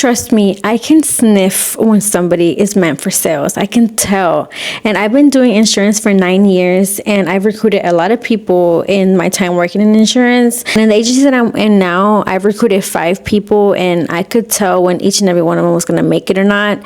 Trust me, I can sniff when somebody is meant for sales. I can tell. And I've been doing insurance for 9 years, and I've recruited a lot of people in my time working in insurance. And in the agency that I'm in now, I've recruited 5 people, and I could tell when each and every one of them was going to make it or not,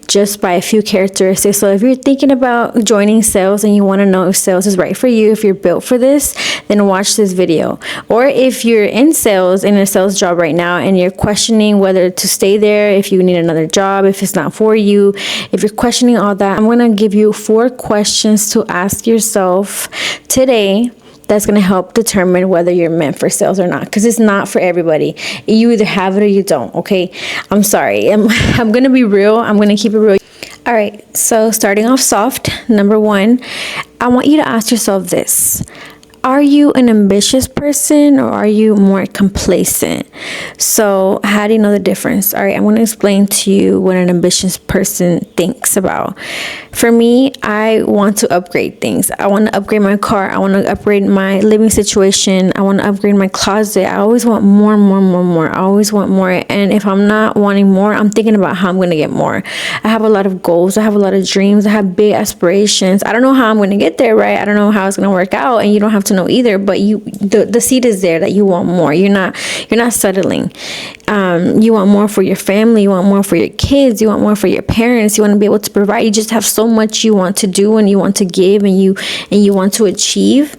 just by a few characteristics. So if you're thinking about joining sales and you want to know if sales is right for you, if you're built for this, then watch this video. Or if you're in sales, in a sales job right now, and you're questioning whether to stay there, if you need another job, if it's not for you, if you're questioning all that, I'm going to give you 4 questions to ask yourself today that's going to help determine whether you're meant for sales or not, because it's not for everybody. You either have it or you don't. Okay, I'm sorry. I'm going to be real. I'm going to keep it real. All right, so starting off soft, number 1, I want you to ask yourself this: are you an ambitious person, or are you more complacent? So how do you know the difference? All right, I'm going to explain to you what an ambitious person thinks about. For me, I want to upgrade things. I want to upgrade my car. I want to upgrade my living situation. I want to upgrade my closet. I always want more. I always want more. And if I'm not wanting more, I'm thinking about how I'm going to get more. I have a lot of goals. I have a lot of dreams. I have big aspirations. I don't know how I'm going to get there, right? I don't know how it's going to work out, and you don't have to know either, but the seed is there that you want more. You're not settling. You want more for your family. You want more for your kids. You want more for your parents. You want to be able to provide. You just have so much you want to do, and you want to give, and you want to achieve,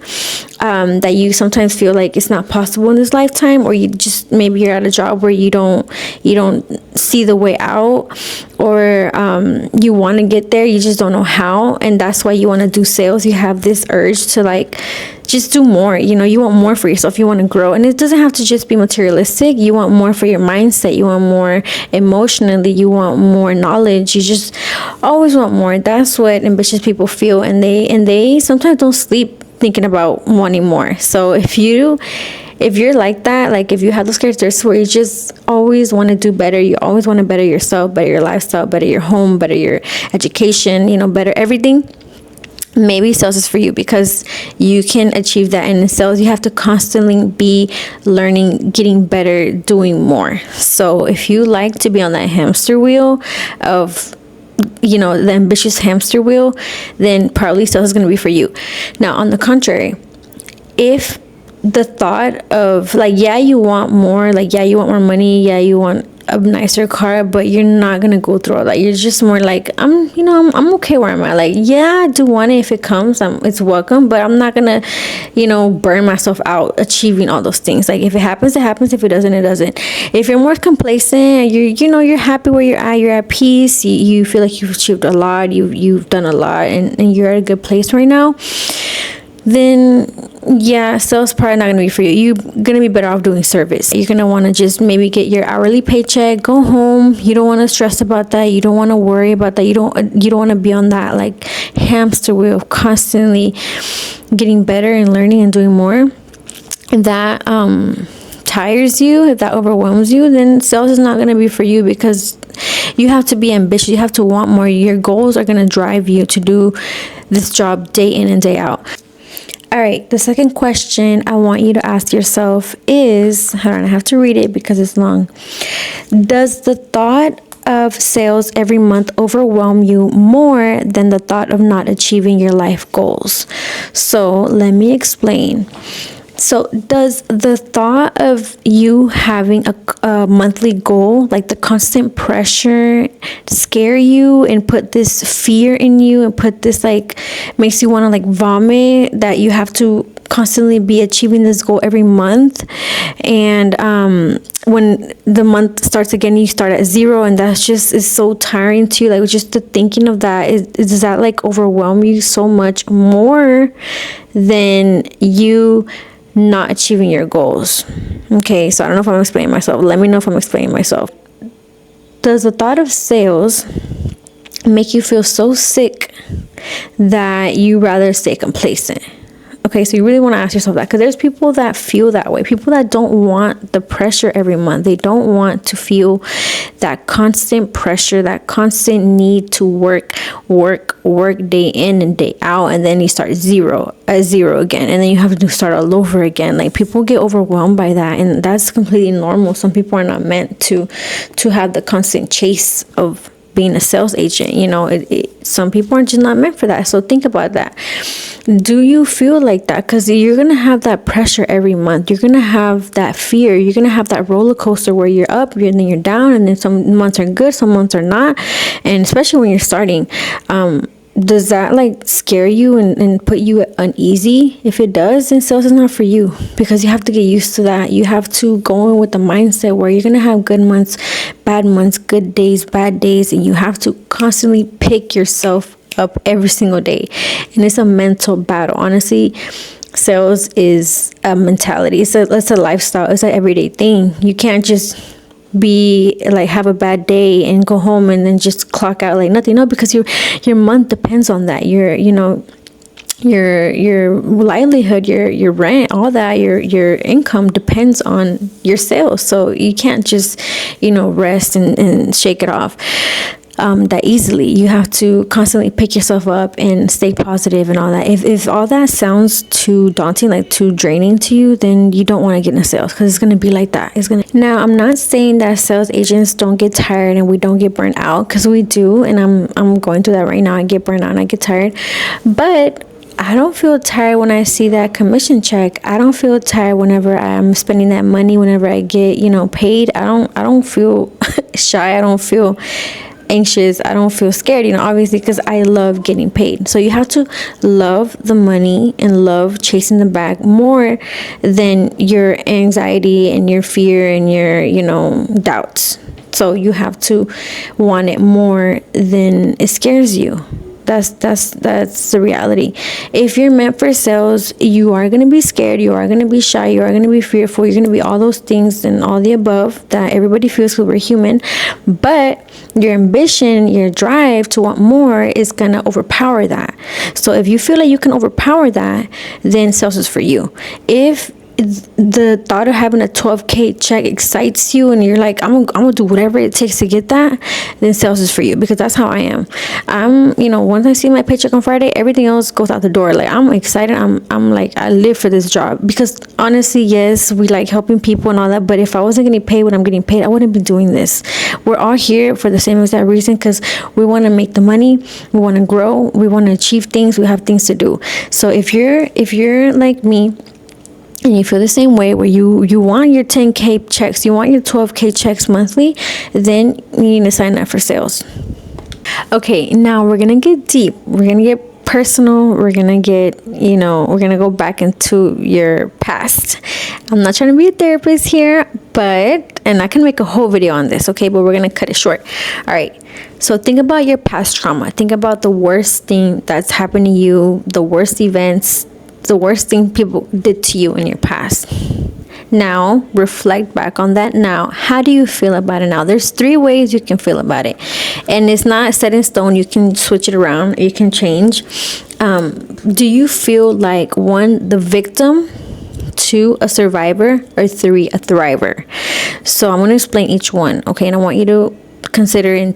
that you sometimes feel like it's not possible in this lifetime, or you just, maybe you're at a job where you don't see the way out, or you want to get there, you just don't know how, and that's why you want to do sales. You have this urge to just do more. You want more for yourself. You want to grow, and it doesn't have to just be materialistic. You want more for your mindset. You want more emotionally. You want more knowledge. You just always want more. That's what ambitious people feel, and they sometimes don't sleep thinking about wanting more. So if you're like that, like if you have those characteristics where you just always want to do better, you always want to better yourself, better your lifestyle, better your home, better your education, better everything, maybe sales is for you, because you can achieve that. And in sales, you have to constantly be learning, getting better, doing more. So if you like to be on that hamster wheel of the ambitious hamster wheel, then probably sales is going to be for you. Now, on the contrary, if the thought of you want more, you want more money, you want a nicer car, but you're not gonna go through all that. You're just more like, I'm okay where I'm at. I do want it. If it comes, it's welcome, but I'm not gonna burn myself out achieving all those things. If it happens, it happens. If it doesn't, it doesn't. If you're more complacent, you're happy where you're at, you're at peace, you feel like you've achieved a lot, you've done a lot, and you're at a good place right now, then sales probably not going to be for you. You're going to be better off doing service. You're going to want to just maybe get your hourly paycheck, go home. You don't want to stress about that. You don't want to worry about that. You don't want to be on that hamster wheel of constantly getting better and learning and doing more. If that tires you, if that overwhelms you, then sales is not going to be for you, because you have to be ambitious. You have to want more. Your goals are going to drive you to do this job day in and day out. All right, the second question I want you to ask yourself is, hold on, I have to read it because it's long. Does the thought of sales every month overwhelm you more than the thought of not achieving your life goals? So let me explain. So does the thought of you having a monthly goal, the constant pressure, scare you and put this fear in you and put this makes you want to vomit, that you have to constantly be achieving this goal every month, and when the month starts again, you start at 0, and that's just is so tiring to you. Just the thinking of that does that overwhelm you so much more than you not achieving your goals? Okay, so I don't know if I'm explaining myself. Let me know if I'm explaining myself. Does the thought of sales make you feel so sick that you rather stay complacent? Okay, so you really want to ask yourself that, because there's people that feel that way. People that don't want the pressure every month. They don't want to feel that constant pressure, that constant need to work day in and day out, and then you start at zero again, and then you have to start all over again. Like, people get overwhelmed by that, and that's completely normal. Some people are not meant to have the constant chase of being a sales agent. You know, some people are just not meant for that. So think about that. Do you feel like that? Because you're going to have that pressure every month. You're going to have that fear. You're going to have that roller coaster where you're up and then you're down, and then some months are good, some months are not. And especially when you're starting, does that like scare you and put you uneasy? If it does, then sales is not for you, because you have to get used to that. You have to go in with the mindset where you're going to have good months, good days, bad days, and you have to constantly pick yourself up every single day. And it's a mental battle. Honestly, sales is a mentality. It's a lifestyle. It's an everyday thing. You can't just be like, have a bad day and go home and then just clock out like nothing. No, because your month depends on that. Your livelihood, your rent, all that, your income depends on your sales. So you can't just rest and shake it off that easily. You have to constantly pick yourself up and stay positive and all that. If all that sounds too daunting, like too draining to you, then you don't want to get into sales, because it's going to be like that. Now, I'm not saying that sales agents don't get tired and we don't get burnt out, because we do, and I'm going through that right now. I get burnt out and I get tired, but I don't feel tired when I see that commission check. I don't feel tired whenever I'm spending that money, whenever I get paid. I don't feel shy. I don't feel anxious. I don't feel scared, obviously, because I love getting paid. So you have to love the money and love chasing the bag more than your anxiety and your fear and your doubts. So you have to want it more than it scares you. That's the reality. If you're meant for sales, you are going to be scared, you are going to be shy, you are going to be fearful, you're going to be all those things and all the above that everybody feels, because we're human. But your ambition, your drive to want more is going to overpower that. So if you feel like you can overpower that, then sales is for you. If the thought of having a 12K check excites you and you're like, I'm gonna do whatever it takes to get that, then sales is for you, because that's how I am. Once I see my paycheck on Friday, everything else goes out the door. Like, I'm excited. I'm like, I live for this job, because honestly, yes, we like helping people and all that, but if I wasn't getting paid what I'm getting paid, I wouldn't be doing this. We're all here for the same exact reason, because we want to make the money, we want to grow, we want to achieve things, we have things to do. So if you're like me, and you feel the same way, where you want your 10K checks, you want your 12K checks monthly, then you need to sign up for sales. Okay, now we're gonna get deep. We're gonna get personal. We're gonna get, we're gonna go back into your past. I'm not trying to be a therapist here, and I can make a whole video on this, okay? But we're gonna cut it short. All right. So think about your past trauma. Think about the worst thing that's happened to you, the worst events, the worst thing people did to you in your past. Now, reflect back on that now. How do you feel about it now? There's 3 ways you can feel about it. And it's not set in stone. You can switch it around. You can change. Do you feel like 1, the victim, 2, a survivor, or 3, a thriver? So I'm going to explain each one, okay? And I want you to consider and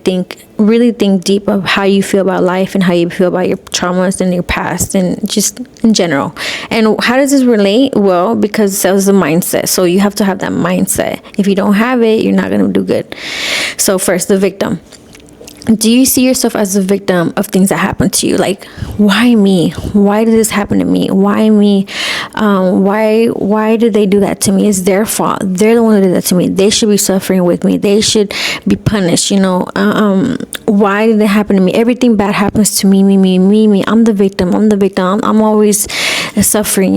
really think deep of how you feel about life and how you feel about your traumas and your past and just in general. And how does this relate? Well, because sales is a mindset. So you have to have that mindset. If you don't have it, you're not going to do good. So first, the victim. Do you see yourself as a victim of things that happen to you? Like, why me? Why did this happen to me? Why me? Why did they do that to me? It's their fault. They're the one who did that to me. They should be suffering with me. They should be punished. Why did it happen to me? Everything bad happens to me. I'm the victim. I'm always suffering.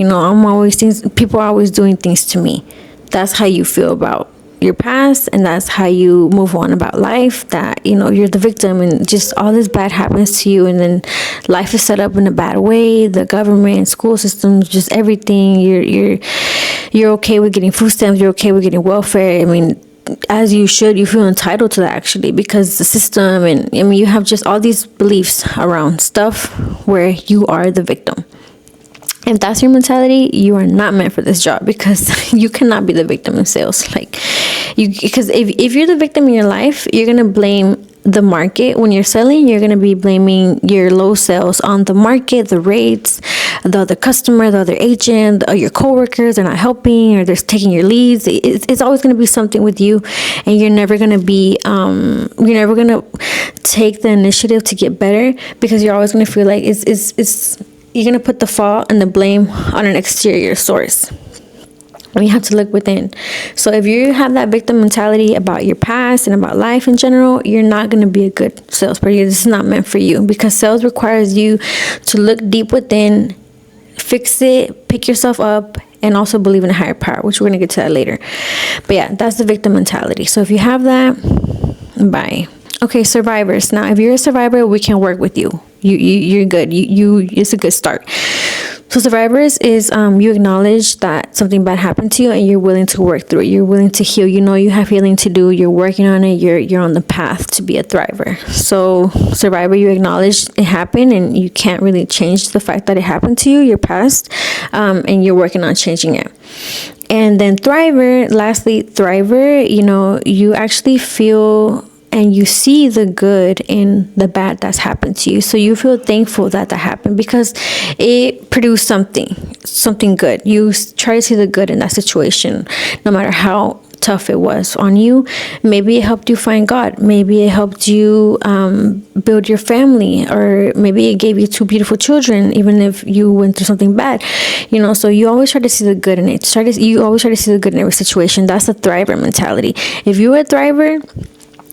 People are always doing things to me. That's how you feel about your past, and that's how you move on about life, that you're the victim and just all this bad happens to you, and then life is set up in a bad way. The government, school systems, just everything. You're okay with getting food stamps, you're okay with getting welfare. I mean, as you should. You feel entitled to that, actually, because the system, and you have just all these beliefs around stuff where you are the victim. If that's your mentality, you are not meant for this job, because you cannot be the victim in sales. Like, because if you're the victim in your life, you're gonna blame the market. When you're selling, you're gonna be blaming your low sales on the market, the rates, the other customer, the other agent, or your coworkers are not helping, or they're taking your leads. It's always gonna be something with you, and you're never gonna take the initiative to get better, because you're always gonna feel like you're gonna put the fault and the blame on an exterior source. And you have to look within. So if you have that victim mentality about your past and about life in general, you're not going to be a good salesperson. This is not meant for you, because sales requires you to look deep within, fix it, pick yourself up, and also believe in a higher power, which we're going to get to that later. But yeah, that's the victim mentality. So if you have that, bye. Okay, survivors. Now, if you're a survivor, we can work with you. You're good. It's a good start. So survivors is you acknowledge that something bad happened to you, and you're willing to work through it. You're willing to heal. You know you have healing to do. You're working on it. You're on the path to be a thriver. So survivor, you acknowledge it happened, and you can't really change the fact that it happened to you, your past, and you're working on changing it. And then thriver, lastly, thriver, you actually feel and you see the good in the bad that's happened to you. So you feel thankful that happened, because it produced something good. You try to see the good in that situation, no matter how tough it was on you. Maybe it helped you find God. Maybe it helped you build your family, or maybe it gave you 2 beautiful children, even if you went through something bad. So you always try to see the good in it. You always try to see the good in every situation. That's a thriver mentality. If you're a thriver,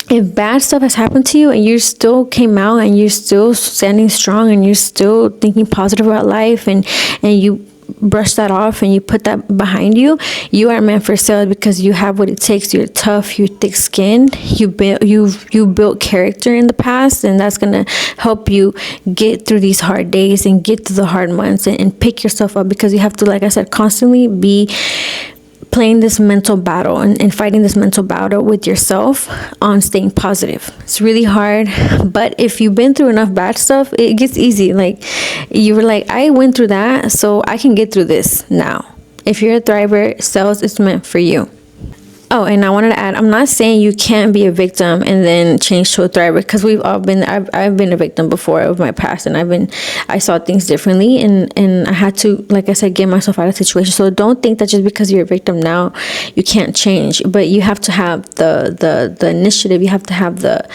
if bad stuff has happened to you and you still came out and you're still standing strong and you're still thinking positive about life, and you brush that off and you put that behind you, you are meant for sales, because you have what it takes. You're tough, you're thick-skinned, you built character in the past, and that's gonna help you get through these hard days and get through the hard months, and pick yourself up, because you have to, like I said, constantly be playing this mental battle and fighting this mental battle with yourself on staying positive. It's really hard, but if you've been through enough bad stuff, it gets easy. Like, you were like, I went through that, so I can get through this now. If you're a thriver, sales is meant for you. Oh, and I wanted to add, I'm not saying you can't be a victim and then change to a thriver, because we've all been, I've been a victim before of my past, and I saw things differently, and I had to, like I said, get myself out of situations. So don't think that just because you're a victim now, you can't change, but you have to have the initiative. You have to have the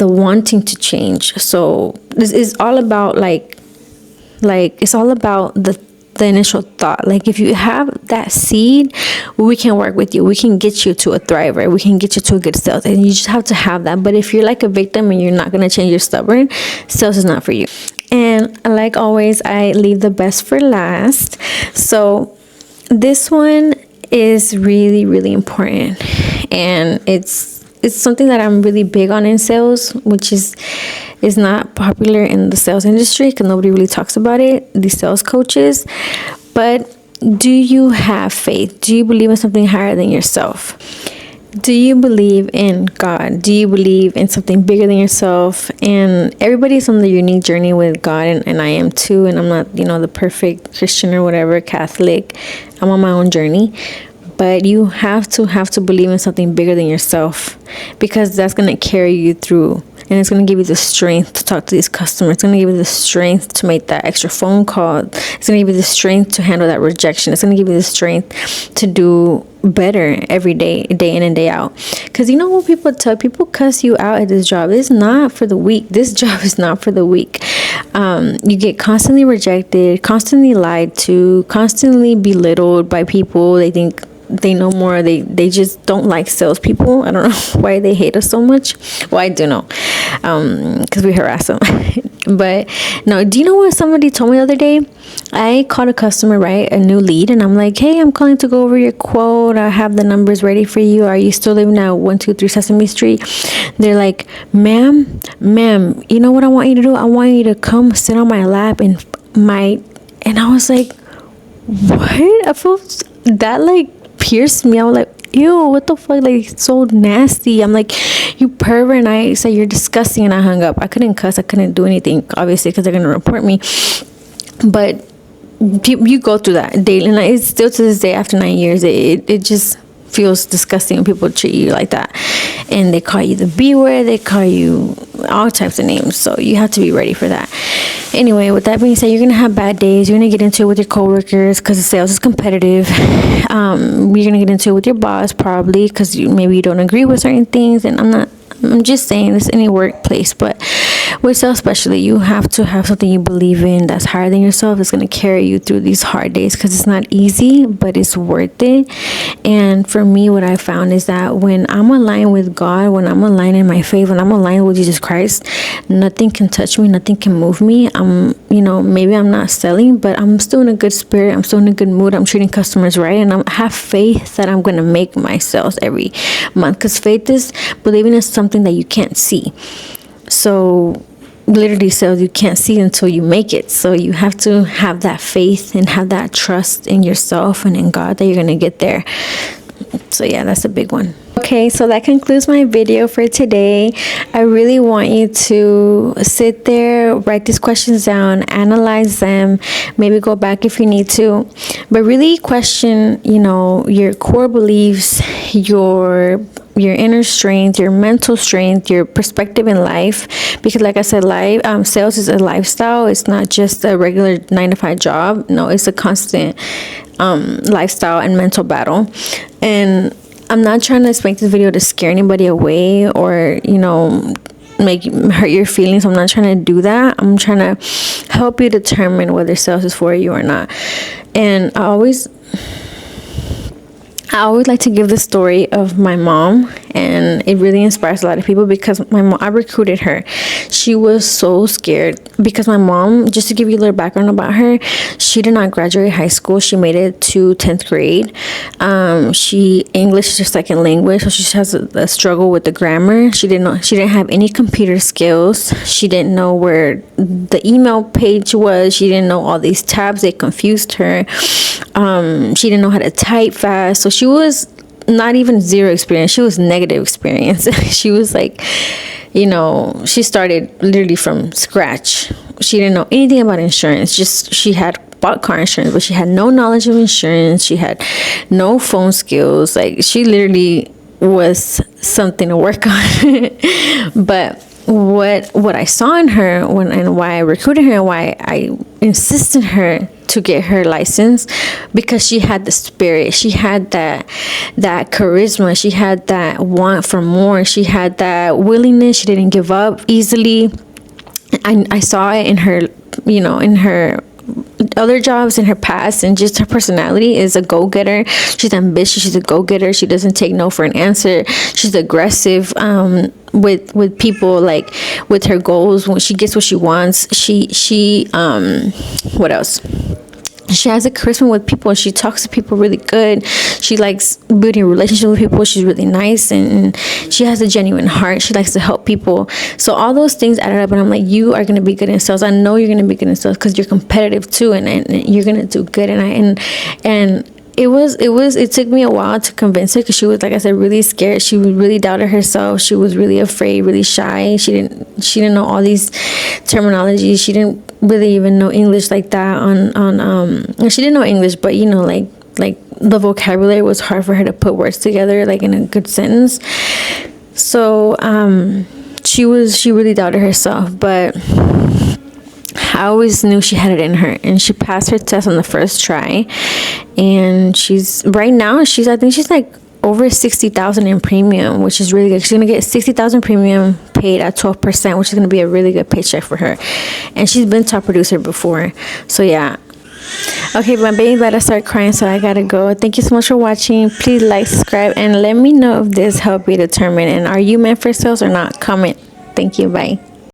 wanting to change. So this is all about like it's all about the initial thought. Like, if you have that seed, we can work with you. We can get you to a thriver. We can get you to a good sales, and you just have to have that. But if you're like a victim and you're not going to change, you're stubborn, sales is not for you. And like always, I leave the best for last. So this one is really, really important, and it's something that I'm really big on in sales, which is not popular in the sales industry, because nobody really talks about it, the sales coaches. But do you have faith? Do you believe in something higher than yourself? Do you believe in God? Do you believe in something bigger than yourself? And everybody's on the unique journey with God, and I am too. And I'm not, the perfect Christian or whatever, Catholic. I'm on my own journey. But you have to believe in something bigger than yourself, because that's going to carry you through, and it's going to give you the strength to talk to these customers. It's going to give you the strength to make that extra phone call. It's going to give you the strength to handle that rejection. It's going to give you the strength to do better every day, day in and day out. Because you know what people tell? People cuss you out at this job. It's not for the weak. This job is not for the weak. You get constantly rejected, constantly lied to, constantly belittled by people. They think they know more. They just don't like salespeople. I don't know why they hate us so much. Well, I do know, because we harass them. But no, do you know what somebody told me the other day? I called a customer, right, a new lead, and I'm like, hey, I'm calling to go over your quote. I have the numbers ready for you. Are you still living at 123 Sesame Street? They're like, ma'am, you know what I want you to do? I want you to come sit on my lap and I was like, what? I felt that like pierced me. I was like, ew, what the fuck? Like, so nasty. I'm like, you pervert. And I said, you're disgusting, and I hung up. I couldn't cuss. I couldn't do anything, obviously, because they're gonna report me. But you go through that daily, and it's still to this day after 9 years. It just feels disgusting when people treat you like that, and they call you the B word, they call you all types of names. So you have to be ready for that. Anyway, with that being said, you're gonna have bad days. You're gonna get into it with your coworkers because the sales is competitive. You're gonna get into it with your boss probably because maybe you don't agree with certain things. And I'm just saying this any workplace, but with sales especially, you have to have something you believe in that's higher than yourself. It's going to carry you through these hard days because it's not easy, but it's worth it. And for me, what I found is that when I'm aligned with God, when I'm aligned in my faith, when I'm aligned with Jesus Christ, nothing can touch me, nothing can move me. Maybe I'm not selling, but I'm still in a good spirit. I'm still in a good mood. I'm treating customers right, and I have faith that I'm going to make my sales every month, because faith is believing in something that you can't see. So literally sales you can't see until you make it. So you have to have that faith and have that trust in yourself and in God that you're going to get there. So yeah, that's a big one. Okay, so that concludes my video for today. I really want you to sit there, write these questions down, analyze them, maybe go back if you need to, but really question, your core beliefs, your inner strength, your mental strength, your perspective in life. Because like I said, sales is a lifestyle. It's not just a regular 9-to-5 job. No, it's a constant lifestyle and mental battle. And I'm not trying to make this video to scare anybody away or, hurt your feelings. I'm not trying to do that. I'm trying to help you determine whether sales is for you or not. And I always like to give the story of my mom, and it really inspires a lot of people because I recruited her. She was so scared because my mom, just to give you a little background about her, she did not graduate high school. She made it to 10th grade. English is her second language, so she has a struggle with the grammar. She didn't have any computer skills. She didn't know where the email page was. She didn't know all these tabs. They confused her. She didn't know how to type fast. So she was not even zero experience. She was negative experience. She was like, she started literally from scratch. She didn't know anything about insurance. She had bought car insurance, but she had no knowledge of insurance. She had no phone skills. Like, she literally was something to work on. But what I saw in her and why I recruited her and why I insisted her to get her license, because she had the spirit, she had that charisma, she had that want for more, she had that willingness, she didn't give up easily. I saw it in her, in her other jobs in her past, and just her personality is a go-getter. She's ambitious, she's a go-getter, she doesn't take no for an answer. She's aggressive with people, like with her goals. When she gets what she wants, she what else? She has a charisma with people. She talks to people really good. She likes building a relationship with people. She's really nice, and she has a genuine heart. She likes to help people. So all those things added up, and I'm like, you are going to be good in sales. I know you're going to be good in sales because you're competitive too, and you're going to do good. And it took me a while to convince her because she was, like I said, really scared. She really doubted herself. She was really afraid, really shy. She didn't know all these terminologies. She didn't really even know English like that she didn't know English, but like the vocabulary was hard for her to put words together like in a good sentence. So she really doubted herself, but I always knew she had it in her, and she passed her test on the first try. And I think she's like over 60,000 in premium, which is really good. She's gonna get 60,000 premium paid at 12%, which is gonna be a really good paycheck for her. And she's been top producer before, so yeah. Okay, my baby better start crying, so I gotta go. Thank you so much for watching. Please like, subscribe, and let me know if this helped you determine, and are you meant for sales or not? Comment. Thank you. Bye.